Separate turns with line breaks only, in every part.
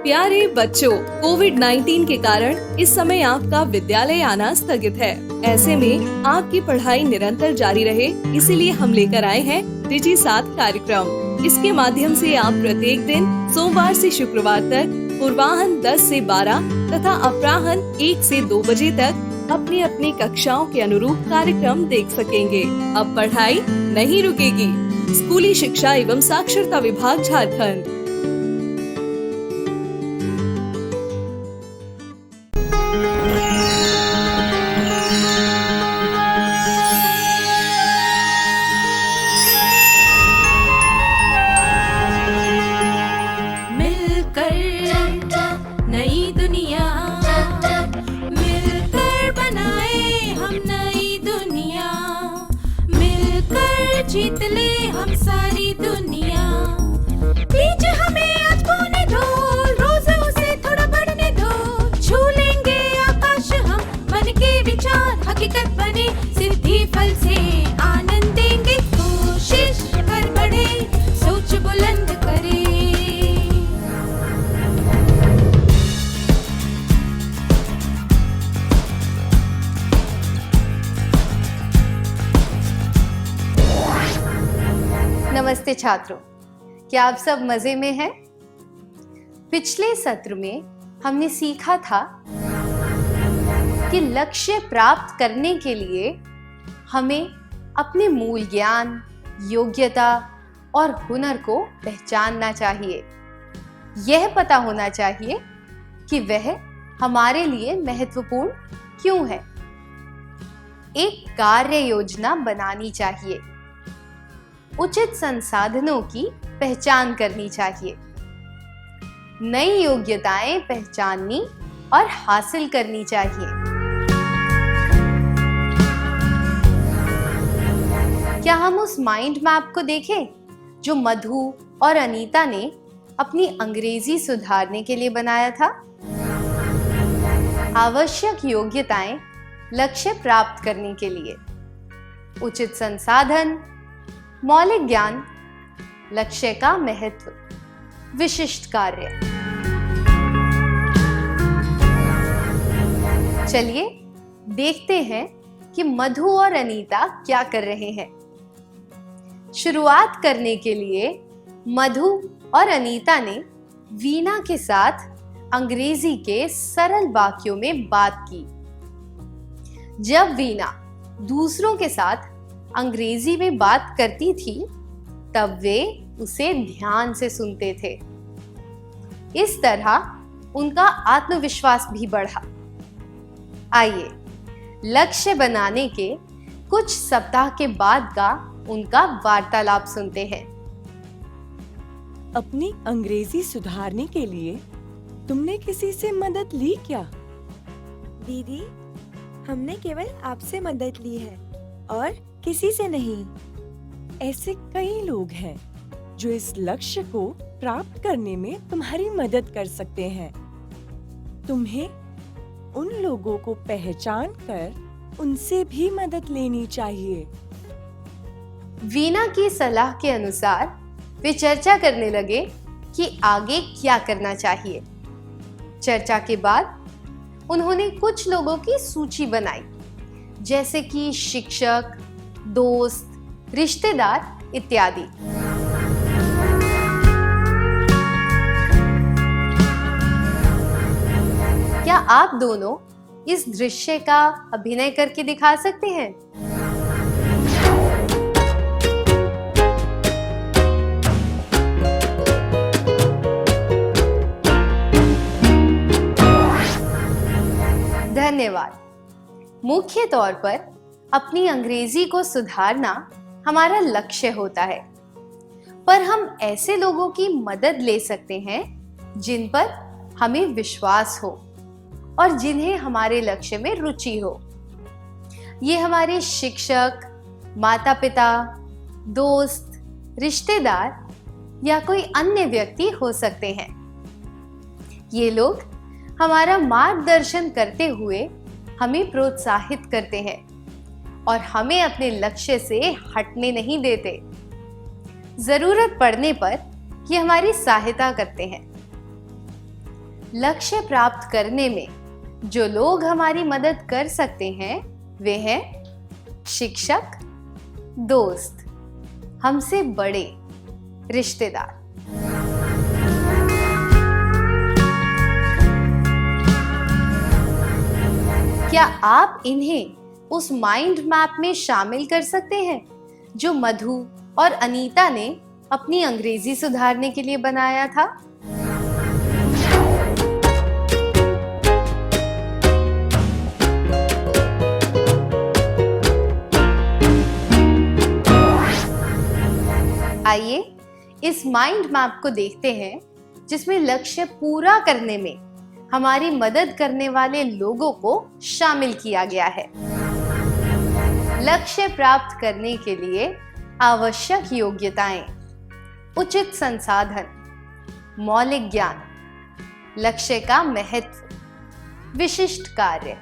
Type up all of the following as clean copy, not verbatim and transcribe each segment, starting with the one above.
प्यारे बच्चों, कोविड-19 के कारण इस समय आपका विद्यालय आना स्थगित है। ऐसे में आपकी पढ़ाई निरंतर जारी रहे, इसीलिए हम लेकर आए हैं डिजी साथ कार्यक्रम। इसके माध्यम से आप प्रत्येक दिन सोमवार से शुक्रवार तक पूर्वाह्न 10 से 12 तथा अपराह्न 1 से 2 बजे तक अपनी अपनी कक्षाओं के अनुरूप कार्यक्रम देख सकेंगे। अब पढ़ाई नहीं रुकेगी। स्कूली शिक्षा एवं साक्षरता विभाग झारखंड।
नई दुनिया मिलकर बनाए हम नई दुनिया, मिलकर जीत ले हम सारी दुनिया। बीच हमें आज बोने दो, रोज उसे थोड़ा बढ़ने दो, छू लेंगे आकाश हम मन के विचार हकीकत बने, सिद्धि फल से आनंद देंगे, कोशिश कर बढ़े सोच बुलंद करे।
नमस्ते छात्रों, क्या आप सब मजे में हैं? पिछले सत्र में हमने सीखा था कि लक्ष्य प्राप्त करने के लिए हमें अपने मूल ज्ञान, योग्यता और हुनर को पहचानना चाहिए। यह पता होना चाहिए कि वह हमारे लिए महत्वपूर्ण क्यों है। एक कार्य योजना बनानी चाहिए, उचित संसाधनों की पहचान करनी चाहिए, नई योग्यताएं पहचाननी और हासिल करनी चाहिए। क्या हम उस माइंड मैप को देखें जो मधु और अनीता ने अपनी अंग्रेजी सुधारने के लिए बनाया था? आवश्यक योग्यताएं लक्ष्य प्राप्त करने के लिए, उचित संसाधन, मौलिक ज्ञान, लक्ष्य का महत्व, विशिष्ट कार्य। चलिए देखते हैं कि मधु और अनीता क्या कर रहे हैं। शुरुआत करने के लिए मधु और अनीता ने वीणा के साथ अंग्रेजी के सरल वाक्यों में बात की। जब वीणा दूसरों के साथ अंग्रेजी में बात करती थी, तब वे उसे ध्यान से सुनते थे। इस तरह उनका आत्मविश्वास भी बढ़ा। आइए लक्ष्य बनाने के कुछ सप्ताह के बाद का उनका वार्तालाप सुनते हैं।
अपनी अंग्रेजी सुधारने के लिए तुमने किसी से मदद ली क्या?
दीदी, हमने केवल आपसे मदद ली है और किसी से नहीं।
ऐसे कई लोग हैं जो इस लक्ष्य को प्राप्त करने में तुम्हारी मदद कर सकते हैं। तुम्हें उन लोगों को पहचान कर उनसे भी मदद लेनी चाहिए।
वीणा की सलाह के अनुसार वे चर्चा करने लगे कि आगे क्या करना चाहिए। चर्चा के बाद उन्होंने कुछ लोगों की सूची बनाई, जैसे कि शिक्षक, दोस्त, रिश्तेदार इत्यादि। क्या आप दोनों इस दृश्य का अभिनय करके दिखा सकते हैं? धन्यवाद। मुख्य तौर पर अपनी अंग्रेजी को सुधारना हमारा लक्ष्य होता है, पर हम ऐसे लोगों की मदद ले सकते हैं जिन पर हमें विश्वास हो और जिन्हें हमारे लक्ष्य में रुचि हो। ये हमारे शिक्षक, माता-पिता, दोस्त, रिश्तेदार या कोई अन्य व्यक्ति हो सकते हैं। ये लोग हमारा मार्गदर्शन करते हुए हमें प्रोत्साहित करते हैं और हमें अपने लक्ष्य से हटने नहीं देते। जरूरत पड़ने पर ये हमारी सहायता करते हैं। लक्ष्य प्राप्त करने में जो लोग हमारी मदद कर सकते हैं वे हैं शिक्षक, दोस्त, हमसे बड़े, रिश्तेदार। क्या आप इन्हें उस माइंड मैप में शामिल कर सकते हैं जो मधु और अनीता ने अपनी अंग्रेजी सुधारने के लिए बनाया था? आइए इस माइंड मैप को देखते हैं जिसमें लक्ष्य पूरा करने में हमारी मदद करने वाले लोगों को शामिल किया गया है। लक्ष्य प्राप्त करने के लिए आवश्यक योग्यताएं, उचित संसाधन, मौलिक ज्ञान, लक्ष्य का महत्व, विशिष्ट कार्य।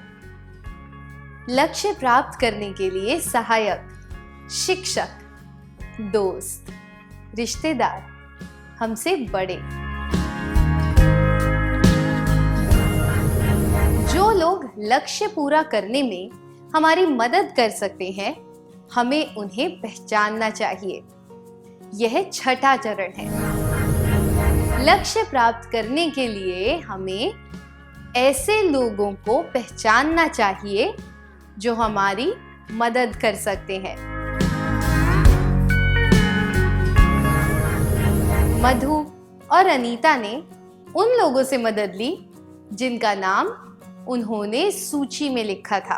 लक्ष्य प्राप्त करने के लिए सहायक, शिक्षक, दोस्त, रिश्तेदार, हमसे बड़े। जो लोग लक्ष्य पूरा करने में हमारी मदद कर सकते हैं, हमें उन्हें पहचानना चाहिए। यह छठा चरण है। लक्ष्य प्राप्त करने के लिए हमें ऐसे लोगों को पहचानना चाहिए जो हमारी मदद कर सकते हैं। मधु और अनीता ने उन लोगों से मदद ली जिनका नाम उन्होंने सूची में लिखा था।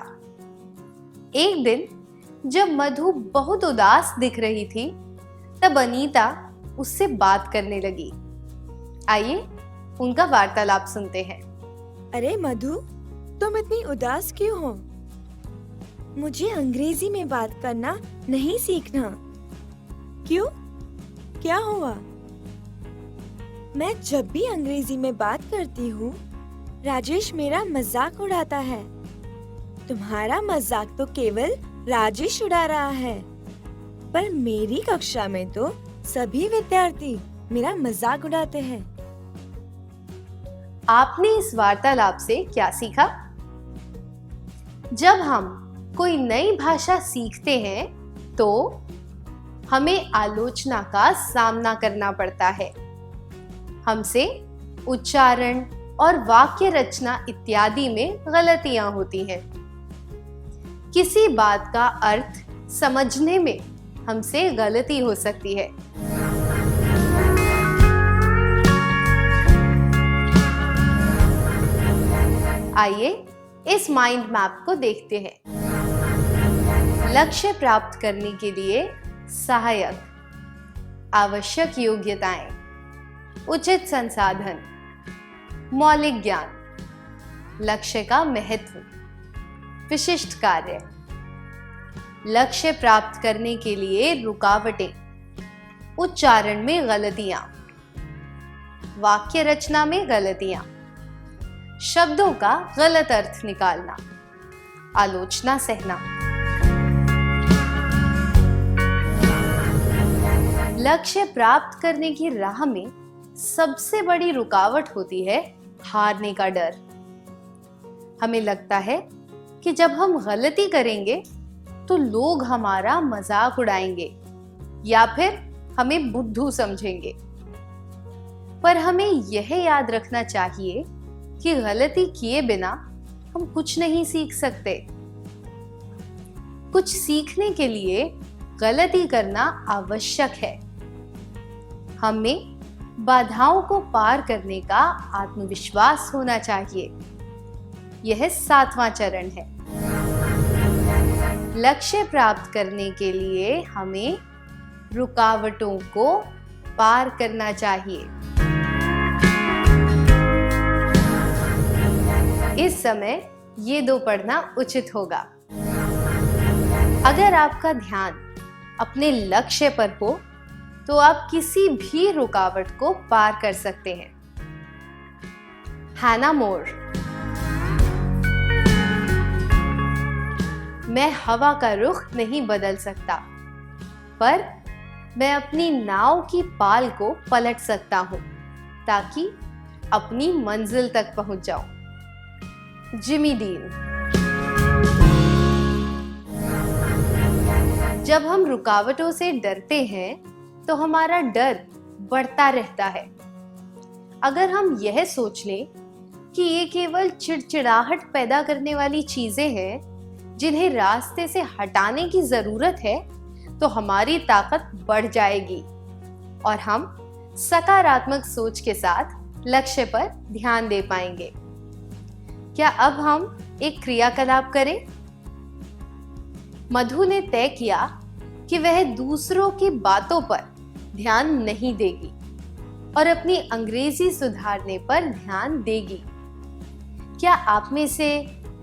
एक दिन जब मधु बहुत उदास दिख रही थी, तब अनीता उससे बात करने लगी। आइए उनका वार्तालाप सुनते हैं।
अरे मधु, तुम इतनी उदास क्यों हो? मुझे अंग्रेजी में बात करना नहीं सीखना। क्यों? क्या हुआ? मैं जब भी अंग्रेजी में बात करती हूँ, राजेश मेरा मजाक उड़ाता है। तुम्हारा मजाक तो केवल राजेश उड़ा रहा है, पर मेरी कक्षा में तो सभी विद्यार्थी मेरा मजाक उड़ाते हैं।
आपने इस वार्तालाप से क्या सीखा? जब हम कोई नई भाषा सीखते हैं तो हमें आलोचना का सामना करना पड़ता है। हमसे उच्चारण और वाक्य रचना इत्यादि में गलतियां होती हैं। किसी बात का अर्थ समझने में हमसे गलती हो सकती है। आइए इस माइंड मैप को देखते हैं। लक्ष्य प्राप्त करने के लिए सहायक, आवश्यक योग्यताएं, उचित संसाधन, मौलिक ज्ञान, लक्ष्य का महत्व, विशिष्ट कार्य। लक्ष्य प्राप्त करने के लिए रुकावटें, उच्चारण में गलतियां, वाक्य रचना में गलतियां, शब्दों का गलत अर्थ निकालना, आलोचना सहना। लक्ष्य प्राप्त करने की राह में सबसे बड़ी रुकावट होती है हारने का डर। हमें लगता है कि जब हम गलती करेंगे तो लोग हमारा मजाक उड़ाएंगे या फिर हमें बुद्धू समझेंगे। पर हमें यह याद रखना चाहिए कि गलती किए बिना हम कुछ नहीं सीख सकते। कुछ सीखने के लिए गलती करना आवश्यक है। हमें बाधाओं को पार करने का आत्मविश्वास होना चाहिए। यह 7वां चरण है। लक्ष्य प्राप्त करने के लिए हमें रुकावटों को पार करना चाहिए। इस समय ये 2 पढ़ना उचित होगा। अगर आपका ध्यान अपने लक्ष्य पर हो तो आप किसी भी रुकावट को पार कर सकते हैं। हैना मोर। मैं हवा का रुख नहीं बदल सकता, पर मैं अपनी नाव की पाल को पलट सकता हूँ ताकि अपनी मंजिल तक पहुंच जाऊं। Jimmy dean. जब हम रुकावटों से डरते हैं तो हमारा डर बढ़ता रहता है। अगर हम यह सोच लें कि ये केवल चिड़चिड़ाहट पैदा करने वाली चीजें हैं जिन्हें रास्ते से हटाने की जरूरत है, तो हमारी ताकत बढ़ जाएगी और हम सकारात्मक सोच के साथ लक्ष्य पर ध्यान दे पाएंगे। क्या अब हम एक क्रियाकलाप करें? मधु ने तय किया कि वह दूसरों की बातों पर ध्यान नहीं देगी और अपनी अंग्रेजी सुधारने पर ध्यान देगी। क्या आप में से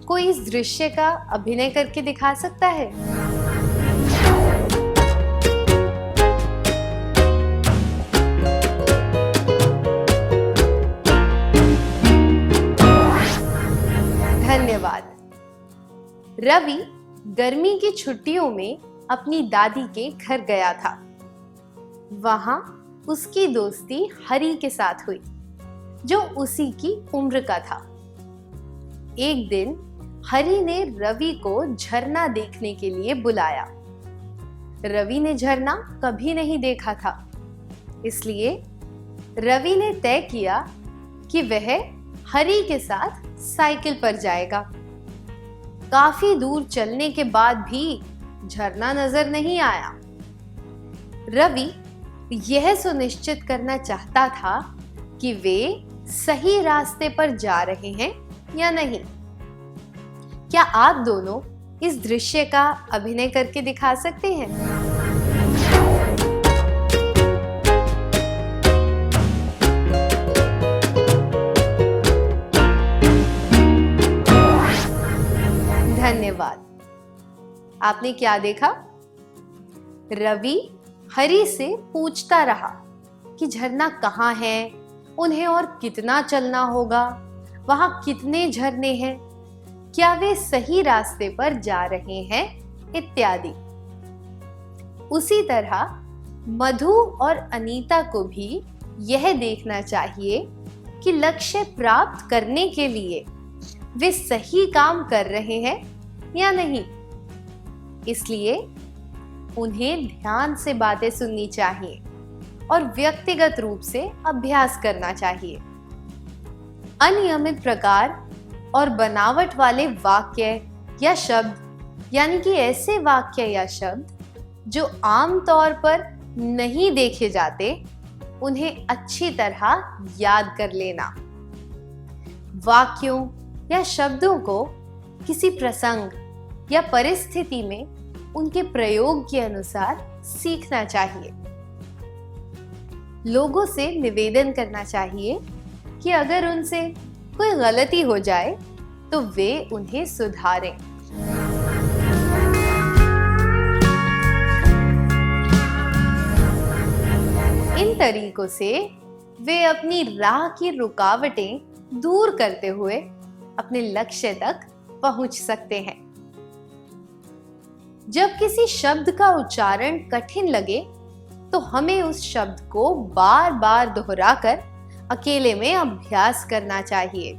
कोई इस दृश्य का अभिनय करके दिखा सकता है? धन्यवाद। रवि गर्मी की छुट्टियों में अपनी दादी के घर गया था। वहां उसकी दोस्ती हरी के साथ हुई, जो उसी की उम्र का था। एक दिन हरी ने रवि को झरना देखने के लिए बुलाया। रवि ने झरना कभी नहीं देखा था, इसलिए रवि ने तय किया कि वह हरी के साथ साइकिल पर जाएगा। काफी दूर चलने के बाद भी झरना नजर नहीं आया। रवि यह सुनिश्चित करना चाहता था कि वे सही रास्ते पर जा रहे हैं या नहीं। क्या आप दोनों इस दृश्य का अभिनय करके दिखा सकते हैं? धन्यवाद। आपने क्या देखा? रवि हरी से पूछता रहा कि झरना कहाँ है, उन्हें और कितना चलना होगा, वहां कितने झरने हैं, क्या वे सही रास्ते पर जा रहे हैं, इत्यादि। उसी तरह मधु और अनीता को भी यह देखना चाहिए कि लक्ष्य प्राप्त करने के लिए वे सही काम कर रहे हैं या नहीं। इसलिए उन्हें ध्यान से बातें सुननी चाहिए और व्यक्तिगत रूप से अभ्यास करना चाहिए। अनियमित प्रकार और बनावट वाले वाक्य या शब्द, यानी कि ऐसे वाक्य या शब्द जो आम तौर पर नहीं देखे जाते, उन्हें अच्छी तरह याद कर लेना। वाक्यों या शब्दों को किसी प्रसंग या परिस्थिति में उनके प्रयोग के अनुसार सीखना चाहिए। लोगों से निवेदन करना चाहिए कि अगर उनसे कोई गलती हो जाए तो वे उन्हें सुधारें। इन तरीकों से वे अपनी राह की रुकावटें दूर करते हुए अपने लक्ष्य तक पहुंच सकते हैं। जब किसी शब्द का उच्चारण कठिन लगे तो हमें उस शब्द को बार बार दोहराकर अकेले में अभ्यास करना चाहिए।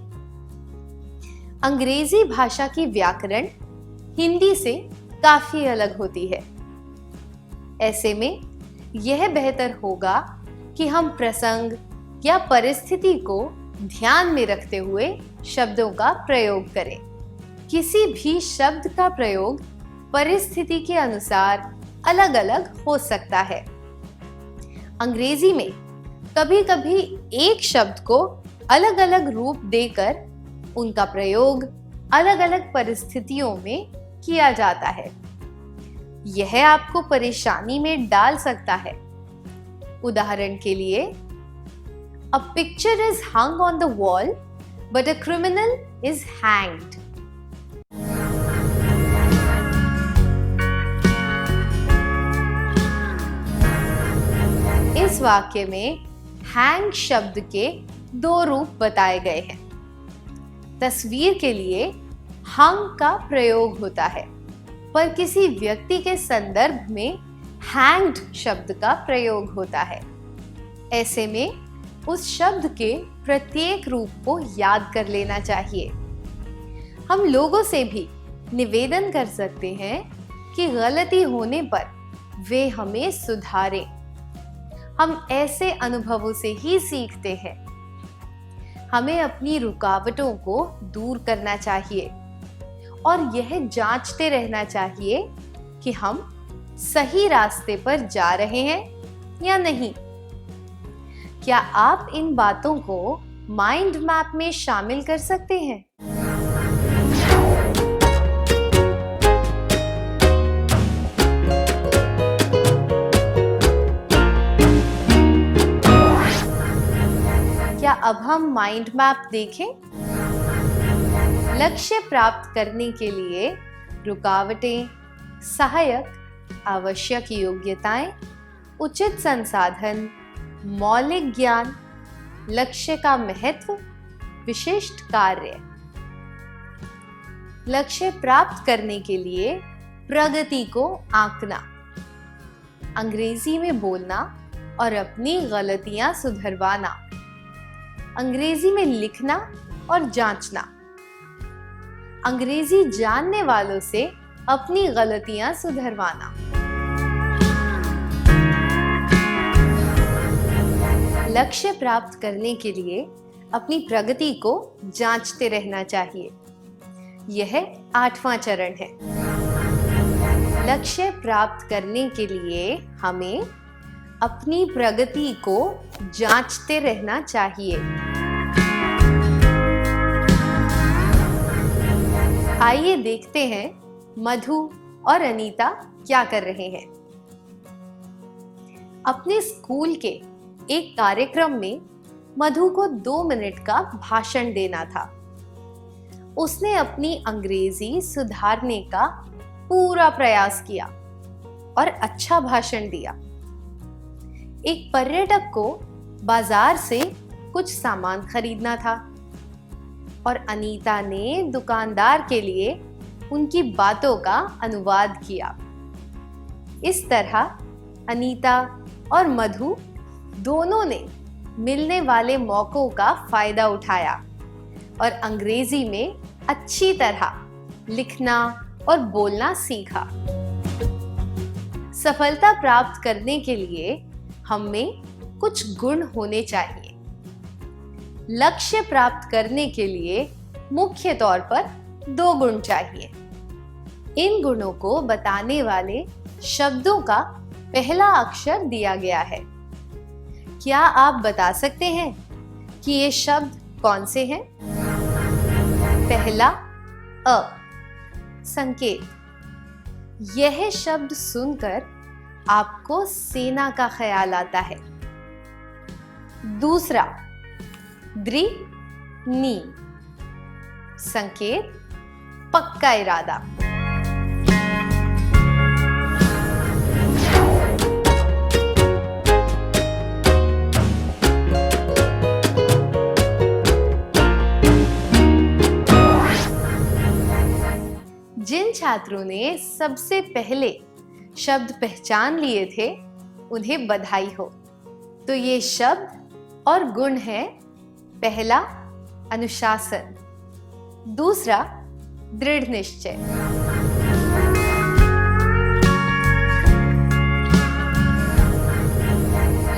अंग्रेजी भाषा की व्याकरण हिंदी से काफी अलग होती है। ऐसे में यह बेहतर होगा कि हम प्रसंग या परिस्थिति को ध्यान में रखते हुए शब्दों का प्रयोग करें। किसी भी शब्द का प्रयोग परिस्थिति के अनुसार अलग अलग हो सकता है। अंग्रेजी में कभी-कभी एक शब्द को अलग अलग रूप देकर उनका प्रयोग अलग अलग परिस्थितियों में किया जाता है। यह आपको परेशानी में डाल सकता है। उदाहरण के लिए, A picture is hung on the wall, but a criminal is hanged. इस वाक्य में hang शब्द के दो रूप बताए गए हैं। तस्वीर के लिए hung का प्रयोग होता है, पर किसी व्यक्ति के संदर्भ में hanged शब्द का प्रयोग होता है। ऐसे में उस शब्द के प्रत्येक रूप को याद कर लेना चाहिए। हम लोगों से भी निवेदन कर सकते हैं कि गलती होने पर वे हमें सुधारें। हम ऐसे अनुभवों से ही सीखते हैं। हमें अपनी रुकावटों को दूर करना चाहिए और यह जांचते रहना चाहिए कि हम सही रास्ते पर जा रहे हैं या नहीं। क्या आप इन बातों को माइंड मैप में शामिल कर सकते हैं? क्या अब हम माइंड मैप देखें? लक्ष्य प्राप्त करने के लिए रुकावटें, सहायक, आवश्यक योग्यताएं, उचित संसाधन, मौलिक ज्ञान, लक्ष्य का महत्व, विशिष्ट कार्य। लक्ष्य प्राप्त करने के लिए प्रगति को आंकना, अंग्रेजी में बोलना और अपनी गलतियां सुधरवाना, अंग्रेजी में लिखना और जांचना, अंग्रेजी जानने वालों से अपनी गलतियां सुधरवाना। लक्ष्य प्राप्त करने के लिए अपनी प्रगति को जांचते रहना चाहिए। यह 8वां चरण है। लक्ष्य प्राप्त करने के लिए हमें अपनी प्रगति को जांचते रहना चाहिए। आइए देखते हैं मधु और अनीता क्या कर रहे हैं। अपने स्कूल के एक कार्यक्रम में मधु को 2 मिनट का भाषण देना था। उसने अपनी अंग्रेजी सुधारने का पूरा प्रयास किया और अच्छा भाषण दिया। एक पर्यटक को बाजार से कुछ सामान खरीदना था और अनीता ने दुकानदार के लिए उनकी बातों का अनुवाद किया। इस तरह अनीता और मधु दोनों ने मिलने वाले मौकों का फायदा उठाया और अंग्रेजी में अच्छी तरह लिखना और बोलना सीखा। सफलता प्राप्त करने के लिए हम में कुछ गुण होने चाहिए। लक्ष्य प्राप्त करने के लिए मुख्य तौर पर 2 गुण चाहिए। इन गुणों को बताने वाले शब्दों का पहला अक्षर दिया गया है। क्या आप बता सकते हैं कि ये शब्द कौन से हैं? पहला अ, संकेत। यह शब्द सुनकर आपको सेना का ख्याल आता है। दूसरा द्रि, नी, संकेत, पक्का इरादा। जिन छात्रों ने सबसे पहले शब्द पहचान लिए थे उन्हें बधाई हो। तो ये शब्द और गुण है, पहला अनुशासन, दूसरा दृढ़ निश्चय।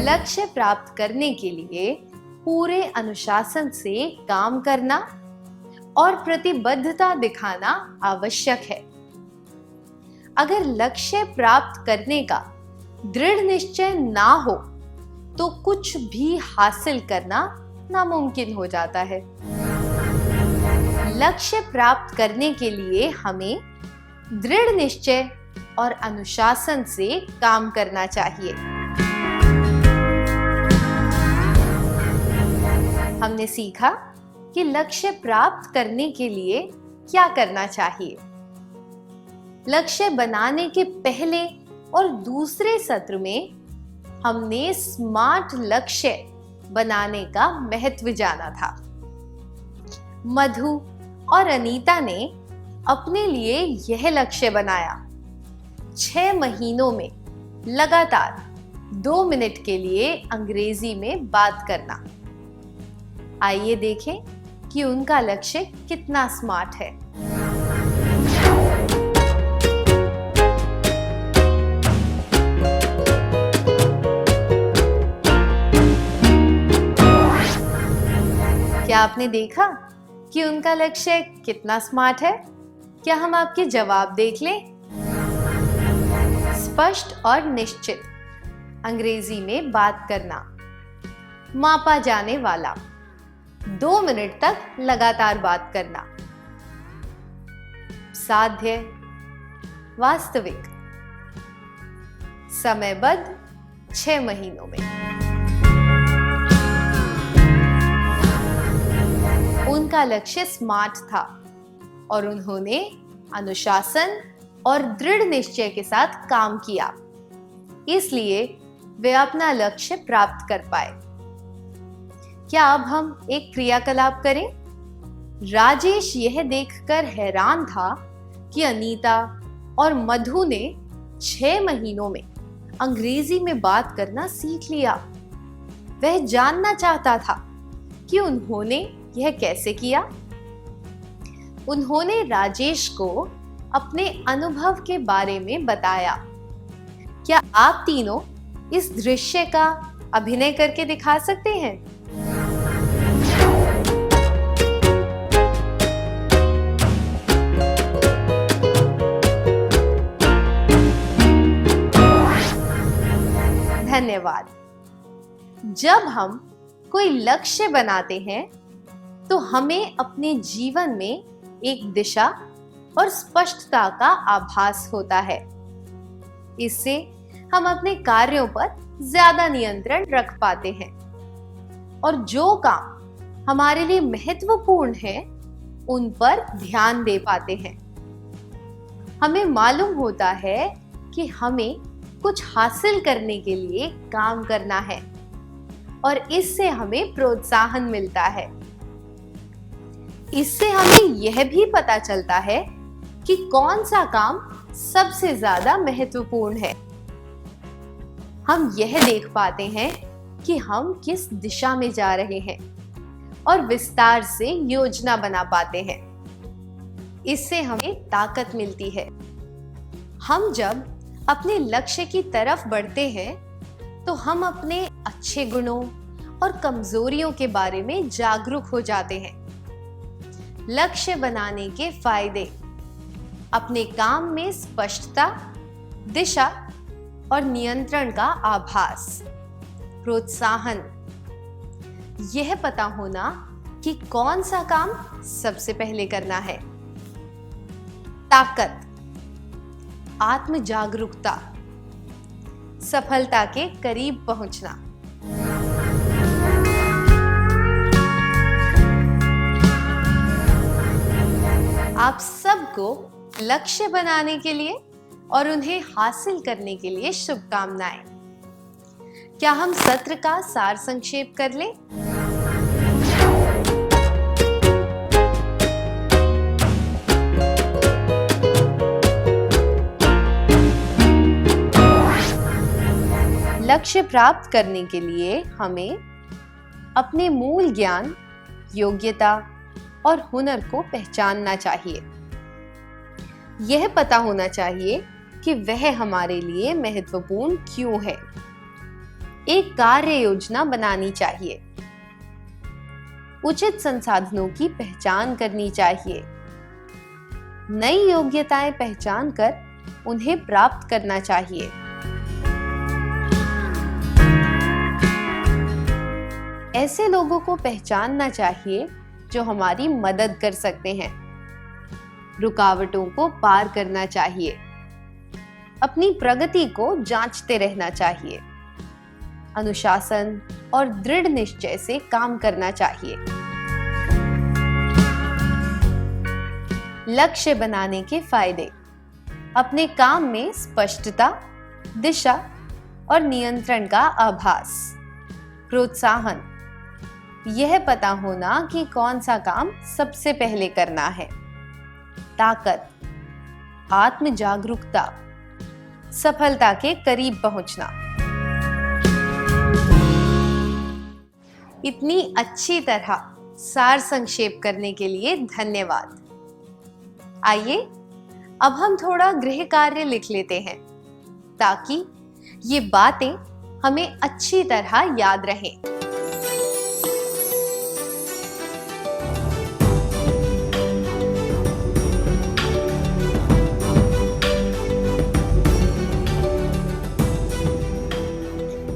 लक्ष्य प्राप्त करने के लिए पूरे अनुशासन से काम करना और प्रतिबद्धता दिखाना आवश्यक है। अगर लक्ष्य प्राप्त करने का दृढ़ निश्चय ना हो तो कुछ भी हासिल करना नामुमकिन हो जाता है। लक्ष्य प्राप्त करने के लिए हमें दृढ़ निश्चय और अनुशासन से काम करना चाहिए। हमने सीखा कि लक्ष्य प्राप्त करने के लिए क्या करना चाहिए। लक्ष्य बनाने के पहले और दूसरे सत्र में हमने स्मार्ट लक्ष्य बनाने का महत्व जाना था। मधु और अनीता ने अपने लिए यह लक्ष्य बनाया, 6 महीनों में लगातार 2 मिनट के लिए अंग्रेजी में बात करना। आइए देखें कि उनका लक्ष्य कितना स्मार्ट है। क्या आपने देखा कि उनका लक्ष्य कितना स्मार्ट है? क्या हम आपके जवाब देख लें? स्पष्ट और निश्चित, अंग्रेजी में बात करना, मापा जाने वाला, 2 मिनट तक लगातार बात करना, साध्य, वास्तविक, समयबद्ध, 6 महीनों में। उनका लक्ष्य स्मार्ट था और उन्होंने अनुशासन और दृढ़ निश्चय के साथ काम किया, इसलिए वे अपना लक्ष्य प्राप्त कर पाए। क्या अब हम एक क्रियाकलाप करें? राजेश यह देखकर हैरान था कि अनीता और मधु ने 6 महीनों में अंग्रेजी में बात करना सीख लिया। वह जानना चाहता था कि उन्होंने यह कैसे किया। उन्होंने राजेश को अपने अनुभव के बारे में बताया। क्या आप तीनों इस दृश्य का अभिनय करके दिखा सकते हैं? धन्यवाद। जब हम कोई लक्ष्य बनाते हैं तो हमें अपने जीवन में एक दिशा और स्पष्टता का आभास होता है। इससे हम अपने कार्यों पर ज्यादा नियंत्रण रख पाते हैं और जो काम हमारे लिए महत्वपूर्ण है उन पर ध्यान दे पाते हैं। हमें मालूम होता है कि हमें कुछ हासिल करने के लिए काम करना है और इससे हमें प्रोत्साहन मिलता है। इससे हमें यह भी पता चलता है कि कौन सा काम सबसे ज्यादा महत्वपूर्ण है। हम यह देख पाते हैं कि हम किस दिशा में जा रहे हैं और विस्तार से योजना बना पाते हैं। इससे हमें ताकत मिलती है। हम जब अपने लक्ष्य की तरफ बढ़ते हैं तो हम अपने अच्छे गुणों और कमजोरियों के बारे में जागरूक हो जाते हैं। लक्ष्य बनाने के फायदे: अपने काम में स्पष्टता, दिशा और नियंत्रण का आभास। प्रोत्साहन: यह पता होना कि कौन सा काम सबसे पहले करना है। ताकत: आत्म जागरूकता, सफलता के करीब पहुंचना। आप सबको लक्ष्य बनाने के लिए और उन्हें हासिल करने के लिए शुभकामनाएं। क्या हम सत्र का सार संक्षेप कर लें? लक्ष्य प्राप्त करने के लिए हमें अपने मूल ज्ञान, योग्यता और हुनर को पहचानना चाहिए। यह पता होना चाहिए कि वह हमारे लिए महत्वपूर्ण क्यों है। एक कार्य योजना बनानी चाहिए। उचित संसाधनों की पहचान करनी चाहिए। नई योग्यताएं पहचान कर उन्हें प्राप्त करना चाहिए। ऐसे लोगों को पहचानना चाहिए जो हमारी मदद कर सकते हैं। रुकावटों को पार करना चाहिए। अपनी प्रगति को जांचते रहना चाहिए। अनुशासन और दृढ़ निश्चय से काम करना चाहिए। लक्ष्य बनाने के फायदे: अपने काम में स्पष्टता, दिशा और नियंत्रण का आभास। प्रोत्साहन: यह पता होना कि कौन सा काम सबसे पहले करना है। ताकत: आत्म जागरूकता, सफलता के करीब पहुंचना। इतनी अच्छी तरह सार संक्षेप करने के लिए धन्यवाद। आइए अब हम थोड़ा गृह कार्य लिख लेते हैं ताकि ये बातें हमें अच्छी तरह याद रहें।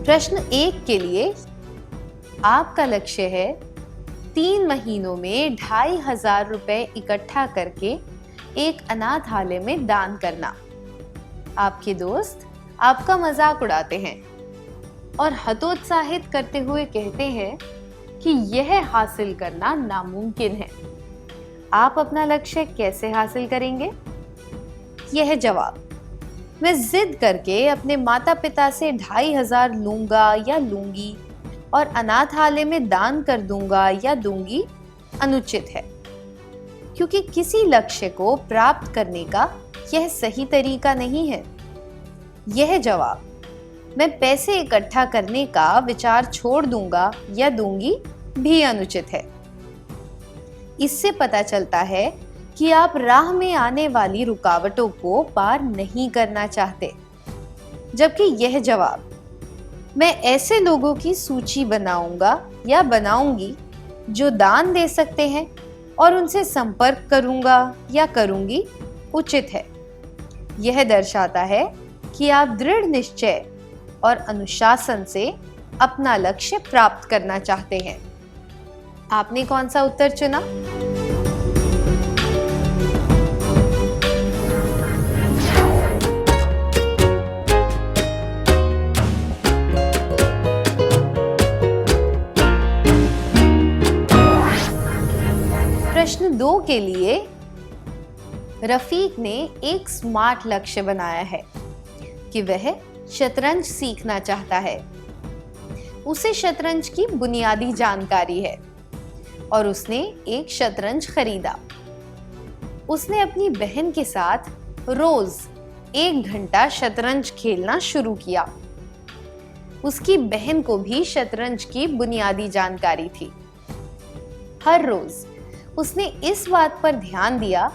प्रश्न 1 के लिए आपका लक्ष्य है 3 महीनों में 2500 रुपए इकट्ठा करके एक अनाथालय में दान करना। आपके दोस्त आपका मजाक उड़ाते हैं और हतोत्साहित करते हुए कहते हैं कि यह हासिल करना नामुमकिन है। आप अपना लक्ष्य कैसे हासिल करेंगे? यह जवाब: मैं जिद करके अपने माता पिता से 2500 लूंगा या लूंगी और अनाथालय में दान कर दूंगा या दूंगी अनुचित है, क्योंकि किसी लक्ष्य को प्राप्त करने का यह सही तरीका नहीं है। यह जवाब: मैं पैसे इकट्ठा करने का विचार छोड़ दूंगा या दूंगी भी अनुचित है। इससे पता चलता है कि आप राह में आने वाली रुकावटों को पार नहीं करना चाहते, जबकि यह जवाब: मैं ऐसे लोगों की सूची बनाऊंगा या बनाऊंगी जो दान दे सकते हैं और उनसे संपर्क करूंगा या करूंगी उचित है। यह दर्शाता है कि आप दृढ़ निश्चय और अनुशासन से अपना लक्ष्य प्राप्त करना चाहते हैं। आपने कौन सा उत्तर चुना? प्रश्न 2 के लिए रफीक ने एक स्मार्ट लक्ष्य बनाया है कि वह शतरंज सीखना चाहता है। उसे शतरंज की बुनियादी जानकारी है और उसने एक शतरंज खरीदा। उसने अपनी बहन के साथ रोज 1 घंटा शतरंज खेलना शुरू किया। उसकी बहन को भी शतरंज की बुनियादी जानकारी थी। हर रोज उसने इस बात पर ध्यान दिया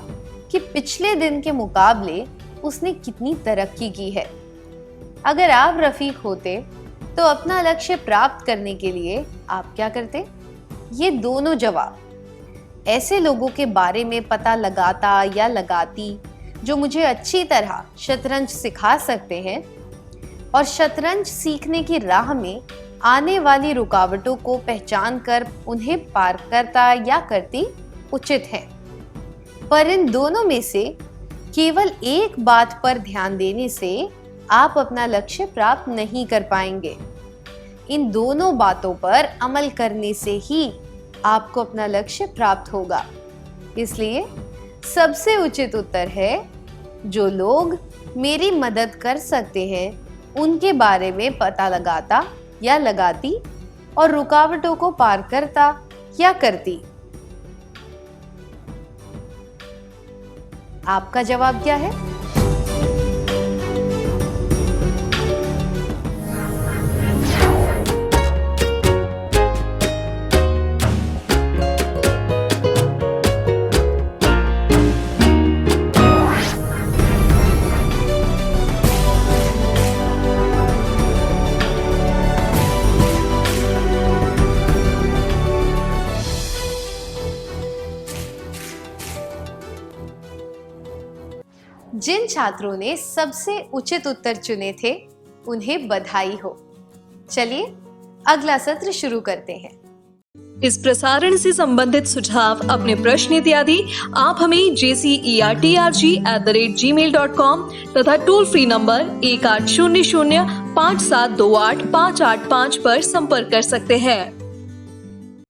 कि पिछले दिन के मुकाबले उसने कितनी तरक्की की है। अगर आप रफीक होते तो अपना लक्ष्य प्राप्त करने के लिए आप क्या करते? ये दोनों जवाब ऐसे लोगों के बारे में पता लगाता या लगाती जो मुझे अच्छी तरह शतरंज सिखा सकते हैं और शतरंज सीखने की राह में आने वाली रुकावटों को पहचान कर उन्हें पार करता या करती उचित है। पर इन दोनों में से केवल एक बात पर ध्यान देने से आप अपना लक्ष्य प्राप्त नहीं कर पाएंगे। इन दोनों बातों पर अमल करने से ही आपको अपना लक्ष्य प्राप्त होगा। इसलिए सबसे उचित उत्तर है जो लोग मेरी मदद कर सकते हैं उनके बारे में पता लगाता या लगाती और रुकावटों को पार करता या करती। आपका जवाब क्या है? जिन छात्रों ने सबसे उचित उत्तर चुने थे उन्हें बधाई हो। चलिए अगला सत्र शुरू करते हैं।
इस प्रसारण से संबंधित सुझाव, अपने प्रश्न इत्यादि आप हमें jcertrg@gmail.com तथा टोल फ्री नंबर 1800 5728 585 पर संपर्क कर सकते हैं।